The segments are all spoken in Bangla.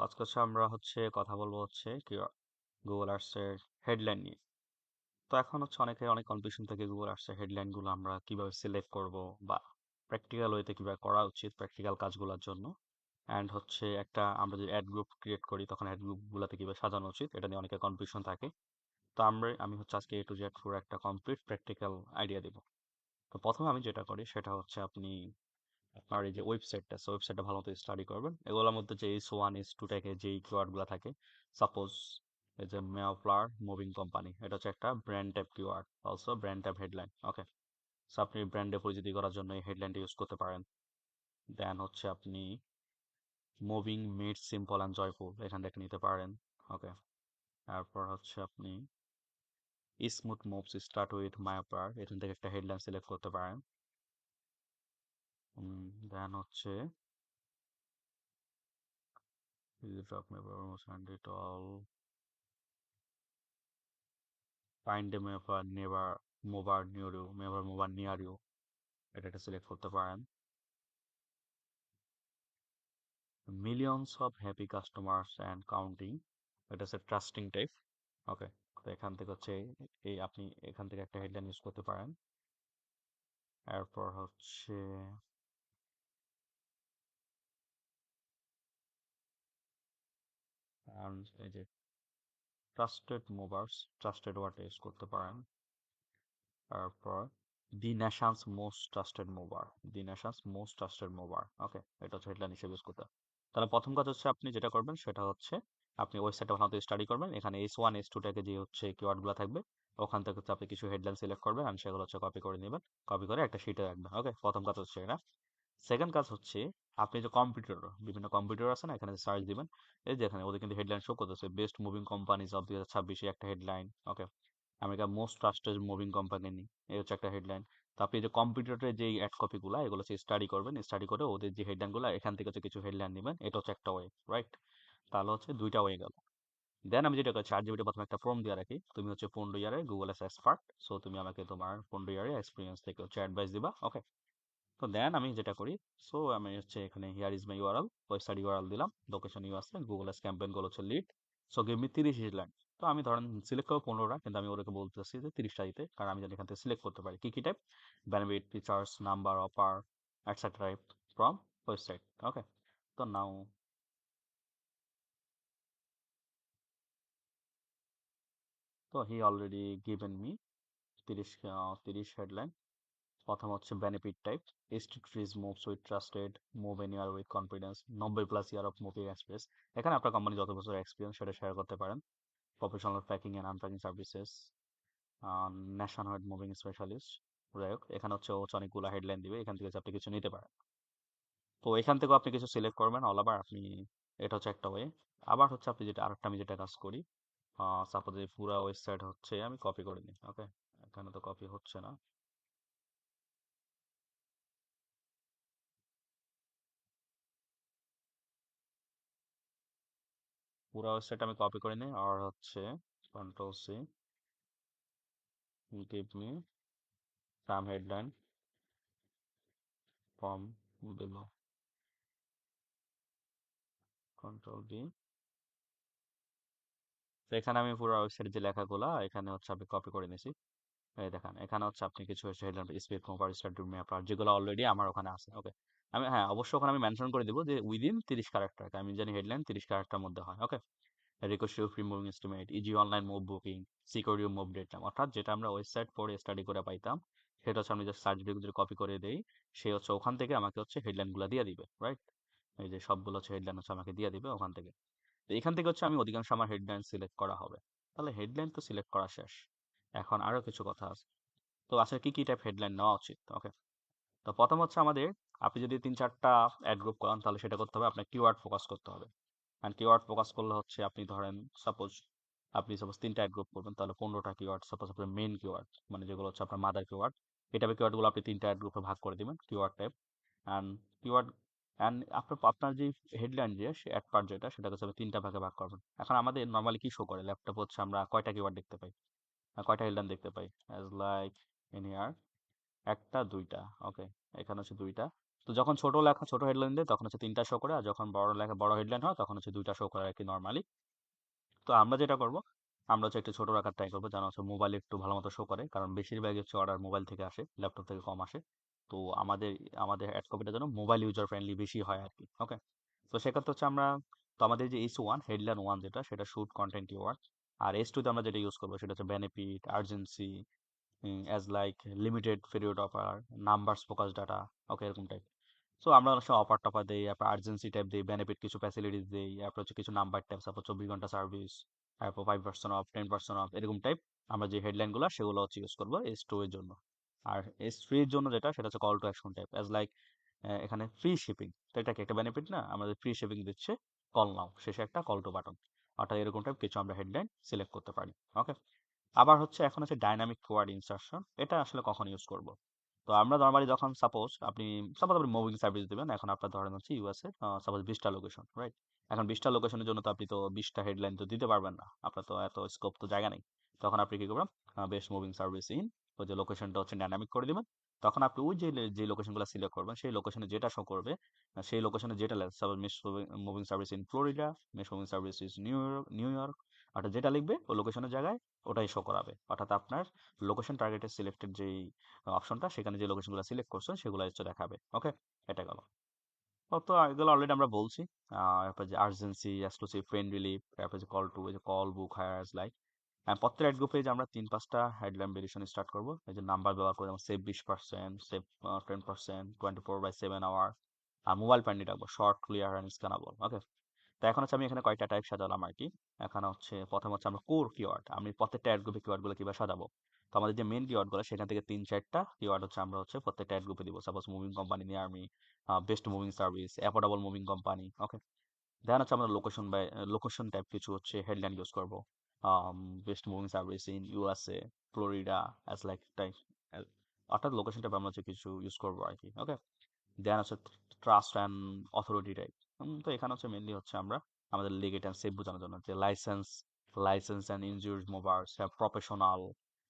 আজকে আমরা কথা বলবো কি গুগল আর্টস এর হেডলাইন নিয়ে। তো এখন অনেকের অনেক কনফিউশন থাকে গুগল আর্টস এর হেডলাইন গুলো আমরা কিভাবে সিলেক্ট করব বা প্র্যাকটিক্যাল ওয়েতে কিভাবে করা উচিত প্র্যাকটিক্যাল কাজগুলোর জন্য। অ্যান্ড একটা আমরা যদি অ্যাড গ্রুপ ক্রিয়েট করি তখন অ্যাড গ্রুপ গুলাতে কিভাবে সাজানো উচিত এটা নিয়ে অনেকের কনফিউশন থাকে। তো আমি আজকে A to Z পুরো একটা কমপ্লিট প্র্যাকটিক্যাল আইডিয়া দিব। তো প্রথমে আমি যেটা করি সেটা আপনি আপনার এই যে ওয়েবসাইটটা ভালো মতো স্টাডি করবেন। এগুলোর মধ্যে যে S1 S2 থেকে যে কিওয়ার্ড গুলো থাকে, সাপোজ এই যে মেওফ্লাওয়ার মুভিং কোম্পানি, এটা একটা brand type keyword, also brand type headline. Okay, so আপনি ব্র্যান্ডে পরিচিতি করার জন্য এই হেডলাইনটা ইউজ করতে পারেন। দেন আপনি moving made simple and joyful এখান থেকে নিতে পারেন। ওকে, তারপর আপনি স্মুথ মুভস স্টার্ট উইথ মায়োপার এখান থেকে একটা হেডলাইন সিলেক্ট করতে পারেন। দেন Easy drop my almost and it all find them never move near you এটা একটা সিলেক্ট করতে পারেন। Millions of happy customers and counting এটা ট্রাস্টিং টাইপ। ওকে, তো এখান থেকে এই আপনি এখান থেকে একটা হেডলাইন ইউজ করতে পারেন। এরপর এই যে ট্রাস্টেড ওয়ার্ড ইউজ করতে পারেন। তারপর দি নেশনস মোস্ট ট্রাস্টেড মুভার। ওকে, এটা হেডলাইন হিসেবে ইউজ করতে। তাহলে প্রথম কাজ আপনি যেটা করবেন সেটা আপনি ওয়েবসাইটটা ভালো স্টাডি করবেন। এখানে S1 S2 থেকে যে কিওয়ার্ড গুলো থাকবে ওখান থেকে আপনি কিছু হেডলাইন সিলেক্ট করবেন আর সেগুলো কপি করে নেবেন। কপি করে একটা শিটে রাখবেন। ওকে, প্রথম কাজ এটা। সেকেন্ড কাজ আপনি যে বিভিন্ন কম্পিউটার আছে না, এখানে সার্চ দিবেন। এই যে এখানে ওদের কিন্তু হেডলাইন শো করতেছে, বেস্ট মুভিং কোম্পানিজ অফ 2026 একটা headline. Okay, America most trusted moving company এই একটা হেডলাইন। তো আপনি যে কম্পিউটারে যে অ্যাড কপি গুলা এগুলো স্টাডি করবেন, স্টাডি করে ওদের যে হেডলাইন গুলা এখান থেকে কিছু হেডলাইন নেবেন। এটা একটা ওয়ে, রাইট? তাহলে দুইটা ওয়ে গেল। দেন আমি যেটা করছি, ChatGPT প্রথমে একটা প্রম্পট দিয়ে রাখি, তুমি 15 ইয়ারে গুগল এস এক্সপার্ট, সো তুমি আমাকে তোমার 15 ইয়ারে এক্সপিরিয়েন্স থেকে অ্যাডভাইস দিবা। ওকে, তো দেন আমি যেটা করি, সো আমি এখানে here is my URL, website URL দিলাম, location USA, Google ads campaign গুলো lead. So give me 30 headline. তো আমি ধরেন সিলেক্ট করবো 15টা, কিন্তু আমি ওদেরকে বলতেছি যে 30টা দিতে, কারণ আমি জানি এখান থেকে সিলেক্ট করতে পারি কি কি type, benefit, features, number, offer, etcetera from website. Okay, তো নাও তো he already given me 30 headline. প্রথম benefit type, stress free moves with trusted, move anywhere with confidence, 90+ year of moving express. এখানে আপনার কোম্পানি যত বছর এক্সপিরিয়েন্স সেটা শেয়ার করতে পারেন। Professional packing and unpacking services, nation wide moving specialist. যাই হোক, এখানে ও অনেকগুলো হেডলাইন দিবে, এখান থেকে আপনি কিছু নিতে পারেন। তো এখান থেকেও আপনি কিছু সিলেক্ট করবেন অল ওভার আপনি। এটা একটা ওয়ে। আবার আপনি যেটা আরেকটা আমি যেটা কাজ করি, সাপোজ এই পুরো ওয়েবসাইট আমি কপি করে নিই। ওকে, এখানে তো কপি হচ্ছে না। পুরো ওয়েবসাইট আমি কপি করে নিই আর control C, give me some headline from below, control V. তো এখানে আমি পুরো ওয়েবসাইটের যে লেখাগুলা এখানে আমি কপি করে নিয়েছি। এই দেখেন, এখানে আপনি কিছু হেডলাইন স্পেস কভার স্টার্ট আপনার যেগুলো অলরেডি আমার ওখানে আছে। ওকে, আমি হ্যাঁ অবশ্যই ওখানে আমি মেনশন করে দিব যে উইদিন 30 ক্যারেক্টার, আমি জানি হেডলাইন 30 ক্যারেক্টার মধ্যে হয়। Okay, request free moving estimate, easy online move booking, secure you move date, অর্থাৎ যেটা আমরা ওয়েবসাইট পড়ে স্টাডি করে পাইতাম সেটা আমি জাস্ট সার্টিফিকেট যদি কপি করে দেই, সে ওখান থেকে আমাকে হেডলাইন গুলা দিয়ে দিবে, রাইট? এই যে সবগুলো হেডলাইন আমাকে দিয়ে দিবে ওখান থেকে। তো এখান থেকে আমি অধিকাংশ আমার হেডলাইন সিলেক্ট করা হবে। তাহলে হেডলাইন তো সিলেক্ট করা শেষ, এখন আরো কিছু কথা আছে। তো আসলে কি কি টাইপ হেডলাইন নেওয়া উচিত? ওকে, তো প্রথম আমাদের, আপনি যদি 3-4টা অ্যাড গ্রুপ করান তাহলে সেটা করতে হবে আপনার কিওয়ার্ড ফোকাস করতে হবে। অ্যান্ড কিওয়ার্ড ফোকাস করলে আপনি ধরেন সাপোজ 3টা অ্যাড গ্রুপ করবেন, তাহলে 15টা কিওয়ার্ড, সাপোজ আপনার মেইন কিওয়ার্ড মানে যেগুলো আপনার মাদার কিওয়ার্ড, এই টাইপের কিওয়ার্ড গুলো আপনি 3টা অ্যাড গ্রুপে ভাগ করে দিবেন keyword type. And keyword and আপনার যে হেডলাইন যে অ্যাড পার্ট যেটা সেটা 3টা ভাগে ভাগ করবেন। এখন আমাদের নর্মালি কি শো করে ল্যাপটপ আমরা কয়টা কিওয়ার্ড দেখতে পাই, কয়টা হেডলাইন দেখতে পাই, অ্যাজ লাইক ইন হিয়ার একটা দুইটা। ওকে, এখানে দুইটা। তো যখন ছোট লেখা ছোট হেডলাইন দেয় তখন হচ্ছে 3টা শো করে, আর যখন বড় লেখা বড় হেডলাইন হয় তখন হচ্ছে 2টা শো করে আর কি নর্মালি। তো আমরা যেটা করব, আমরা হচ্ছে একটু ছোট রাখার ট্রাই করবো যেন হচ্ছে মোবাইলে একটু ভালো মতো শো করে, কারণ বেশিরভাগ হচ্ছে অর্ডার মোবাইল থেকে আসে, ল্যাপটপ থেকে কম আসে। তো আমাদের আমাদের অ্যাড কপিটা যেন মোবাইল ইউজার ফ্রেন্ডলি বেশি হয় আর কি। ওকে, তো সেক্ষেত্রে হচ্ছে আমরা, তো আমাদের যে S1 হেডলাইন 1 যেটা, সেটা শুট কন্টেন্ট কিওয়ার্ড। আর S2 তে আমরা যেটা ইউজ করবো সেটা হচ্ছে benefit, urgency, as like, limited period offer, numbers focus data. Okay, এরকম টাইপ। সো আমরা অনেক সময় অফার টফার দেই, তারপর আর্জেন্সি টাইপ দেই, বেনিফিট কিছু ফ্যাসিলিটিস দেই, তারপর হচ্ছে কিছু নাম্বার টাইপ, সাপোজ 24 ঘন্টা সার্ভিস, তারপর 5% অফ, 10% অফ, এরকম টাইপ। আমরা যে হেডলাইন গুলো সেগুলো হচ্ছে ইউজ করবো S2 এর জন্য। আর S3 এর জন্য যেটা, সেটা হচ্ছে call to action type, as like এখানে ফ্রি শিপিং। তো এটা কি একটা বেনিফিট না, আমাদের ফ্রি শিপিং দিচ্ছে, কল নাও, শেষে একটা কল টু বাটন, অর্থাৎ এরকম টাইপ কিছু আমরা হেডলাইন সিলেক্ট করতে পারি। ওকে, আবার হচ্ছে এখন হচ্ছে ডাইনামিক কোয়ার্ড ইনসার্শন, এটা আসলে কখন ইউজ করব। তো আমরা নরমালি যখন সাপোজ আপনি মুভিং সার্ভিস দিবেন, এখন আপনার ধরেন হচ্ছে ইউএসএ সাপোজ 20টা লোকেশন, রাইট? এখন 20টা লোকেশনের জন্য তো আপনি তো 20টা হেডলাইন তো দিতে পারবেন না, আপনার তো এত স্কোপ তো জায়গা নেই। তখন আপনি কি করবেন, বেস্ট মুভিং সার্ভিস ইন, ওই যে লোকেশনটা হচ্ছে ডাইনামিক করে দিবেন। তখন আপনি ওই যে লোকেশনগুলো সিলেক্ট করবেন, সেই লোকেশনে যেটা শো করবে, সেই লোকেশনে যেটা suppose miss moving service in Florida, miss moving service is new York, অর্থাৎ যেটা লিখবে ওই লোকেশনের জায়গায় ওটাই শো করাবে, অর্থাৎ আপনার লোকেশন টার্গেটের সিলেক্টেড যেই অপশনটা, সেখানে যে লোকেশনগুলো সিলেক্ট করছো সেগুলো হচ্ছে দেখাবে। ওকে, এটা গেল। তো এগুলো অলরেডি আমরা বলছি। তারপর যে আর্জেন্সি, এক্সক্লুসিভ, ফ্রেন্ড রিলিফ, তারপর যে কল টু, এই যে কল, বুক, হায়ার, লাইক। প্রত্যেক অ্যাড গ্রুপে যে আমরা 3-5টা হেডলাইন ভেরিয়েশন স্টার্ট করবো, এই যে নাম্বার ব্যবহার করে, যেমন সেভ 20%, সেভ 10%, 24/7 আওয়ার। আর মোবাইল ব্র্যান্ডিং রাখবো, শর্ট, ক্লিয়ার অ্যান্ড স্ক্যানাবল। ওকে, তো এখন হচ্ছে আমি এখানে কয়টা টাইপ সাজালাম আর কি। এখানে হচ্ছে প্রথম হচ্ছে আমরা কোর কিওয়ার্ড, আমি প্রত্যেকটা অ্যাড গ্রুপে কিওয়ার্ড গুলো কিভাবে সাজাবো। তো আমাদের যে মেন কিওয়ার্ড গুলো, সেখান থেকে 3-4টা কিওয়ার্ড হচ্ছে আমরা হচ্ছে প্রত্যেকটা অ্যাড গ্রুপে দিব। সাপোজ মুভিং কোম্পানি নিয়ে আমি best moving service, affordable moving company. Okay, then হচ্ছে আমরা লোকেশন টাইপ কিছু হচ্ছে হেডলাইন ইউজ করবো, best moving service in USA, Florida, as like type, অর্থাৎ লোকেশন টাইপ আমরা হচ্ছে কিছু ইউজ করবো আর কি। ওকে, দেন হচ্ছে ট্রাস্ট অ্যান্ড অথরিটি টাইপ। তো এখানে হচ্ছে মেনলি হচ্ছে আমরা আমাদের লিগেট অ্যান্ড সেফ বোঝানোর জন্য যে লাইসেন্স অ্যান্ড ইনজুরিড মোবার্স, প্রফেশনাল,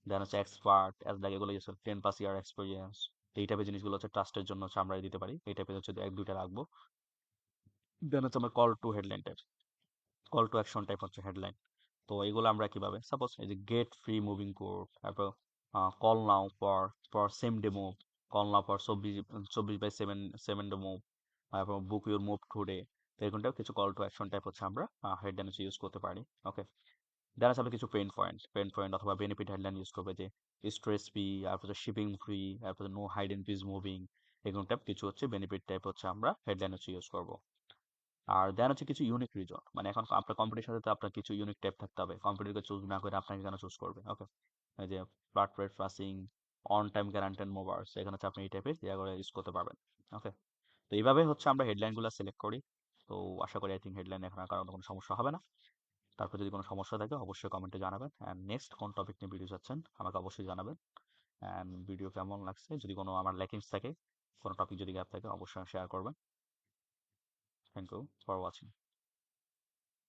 দেন হচ্ছে এক্সপার্ট, অ্যাজ লাইক, এগুলো হচ্ছে 10+ ইয়ার এক্সপিরিয়েন্স। এই টাইপের জিনিসগুলো হচ্ছে ট্রাস্টের জন্য হচ্ছে আমরা দিতে পারি, এই টাইপের হচ্ছে 1-2টা রাখবো। দেন হচ্ছে আমরা call to headline type, call to action type হচ্ছে হেডলাইন। তো এগুলো আমরা কিভাবে, সাপোজ এই যে গেট ফ্রি মুভিং কোড, তারপর call now for same day move, call now for 24/7 day move, তারপর বুক ইউর মুভ টুডে। তো এরকমটাও কিছু কল টু অ্যাকশন টাইপ হচ্ছে আমরা হেডলাইন হচ্ছে ইউজ করতে পারি। ওকে, দেন আছে আমরা কিছু পেন পয়েন্ট অথবা বেনিফিট হেডলাইন ইউজ করবে, যে স্ট্রেস ফ্রি, তারপর শিপিং ফ্রি, তারপর নো হাইডেন পিস মুভিং, এরকম টাইপ কিছু হচ্ছে বেনিফিট টাইপ হচ্ছে আমরা হেডলাইন হচ্ছে ইউজ করবো। আর দেন হচ্ছে কিছু ইউনিক রিজন, মানে এখন আপনার কম্পিটিশন সাথে আপনার কিছু ইউনিক টাইপ থাকতে হবে, কম্পিটিটরকে চুজ না করে আপনাকে কেন চুজ করবে। ওকে, এই যে flat rate flushing, on time guaranteed movers, এখানে হচ্ছে আপনি এই টাইপের ইয়া করে ইউজ করতে পারবেন। ওকে, তো এইভাবে হচ্ছে আমরা হেডলাইনগুলো সিলেক্ট করি। তো আশা করি আই থিঙ্ক হেডলাইন এখন আর কারণ কোনো সমস্যা হবে না। তারপর যদি কোনো সমস্যা থাকে অবশ্যই কমেন্টে জানাবেন, অ্যান্ড নেক্সট কোন টপিক নিয়ে ভিডিও চাচ্ছেন আমাকে অবশ্যই জানাবেন। অ্যান্ড ভিডিও কেমন লাগছে, যদি কোনো আমার ল্যাকিংস থাকে, কোনো টপিক যদি গ্যাপ থাকে, অবশ্যই শেয়ার করবেন। Thank you for watching.